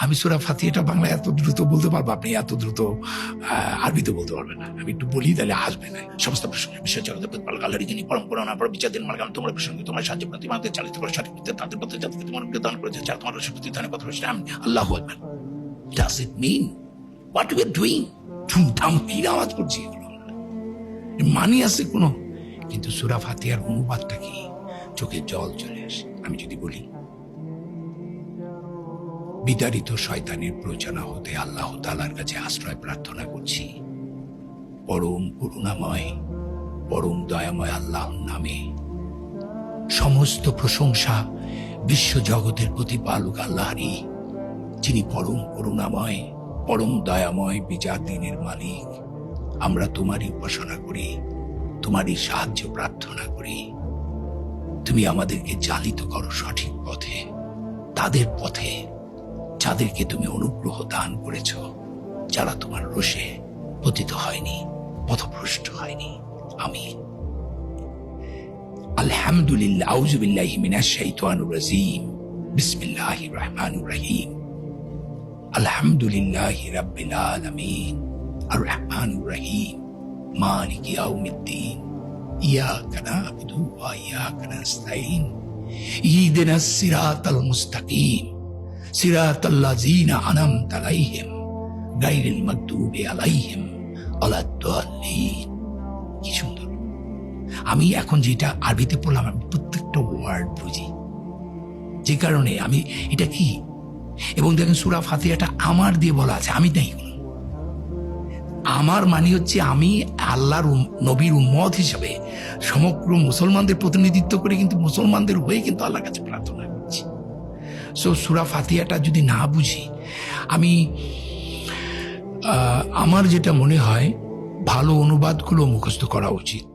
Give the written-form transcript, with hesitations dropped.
আমি সূরা ফাতিহাটা বাংলা এত দ্রুত বলতে পারবো, আপনি এত দ্রুত আরবিতে বলতে পারবেন না। আমি একটু বলি, তাহলে আসবে না। সমস্ত প্রসঙ্গে বিশ্ব জগতের প্রতিপালক আল্লাহরই যিনি পরম করুণা পরম বিচার দিন মার্গাম, তোমার প্রসঙ্গে তোমার সাহায্য প্রতিমাকে চালিত করে সঠিক পথে তাদের পথে যাদেরকে তোমার উপরে দান করেছে, যারা তোমার শক্তি দানের কথা বলছে। আমি আল্লাহু আকবার। Does it mean what we are doing? ধুমধাম কি আওয়াজ করছি এগুলো, মানি আছে কোনো? কিন্তু সূরা ফাতিহার অনুবাদটা কি? চোখে জল চলে আসে। আমি যদি বলি, বিতাড়িত শয়তানের প্ররোচনা হতে আল্লাহ তাআলার কাছে আশ্রয় প্রার্থনা করছি। পরম করুণাময় পরম দয়াময় আল্লাহর নামে সমস্ত প্রশংসা বিশ্ব জগতের প্রতিপালক আল্লাহরই, যিনি পরম করুণাময় পরম দয়াময় বিচার দিনের মালিক। আমরা তোমারই উপাসনা করি, তোমারই সাহায্য প্রার্থনা করি। তুমি আমাদেরকে চালিত করো সঠিক পথে, তাদের পথে যাদেরকে তুমি অনুগ্রহ দান করেছ, যারা তোমার রোষে পতিত হয়নি, পথভ্রষ্ট হয়নি। আমিন। আলহামদুলিল্লাহ। আউযু বিল্লাহি মিনাশ শাইতানির রাজীম। বিসমিল্লাহির রহমানির রহিম। আলহামদুলিল্লাহি রাব্বিল আলামিন আর রহমানির রহিম মালিকি ইয়াউমিদ্দিন ইয়াকা না'বুদু ওয়া ইয়াকা নাস্তাঈন ইহদিনাস সিরাতাল মুস্তাকিম সিরাতাল্লাযীনা আন'আমতা আলাইহিম গায়রিল মাগদুবি আলাইহিম ওয়ালাদ-দাল্লিন। কি সুন্দর! আমি এখন যেটা আরবিতে পড়লাম, আমি প্রত্যেকটা ওয়ার্ড বুঝি, যে কারণে আমি এটা কি। এবং দেখেন সূরা ফাতিহাটা আমার দিয়ে বলা আছে, আমি নাই। আমার মানে হচ্ছে আমি আল্লাহর নবীর উম্মত হিসেবে সমগ্র মুসলমানদের প্রতিনিধিত্ব করে কিন্তু মুসলমানদের হয়ে কিন্তু আল্লাহর কাছে প্রার্থনা করছি। সো সূরা ফাতিহাটা যদি না বুঝি, আমি আমার যেটা মনে হয় ভালো অনুবাদগুলো মুখস্থ করা উচিত।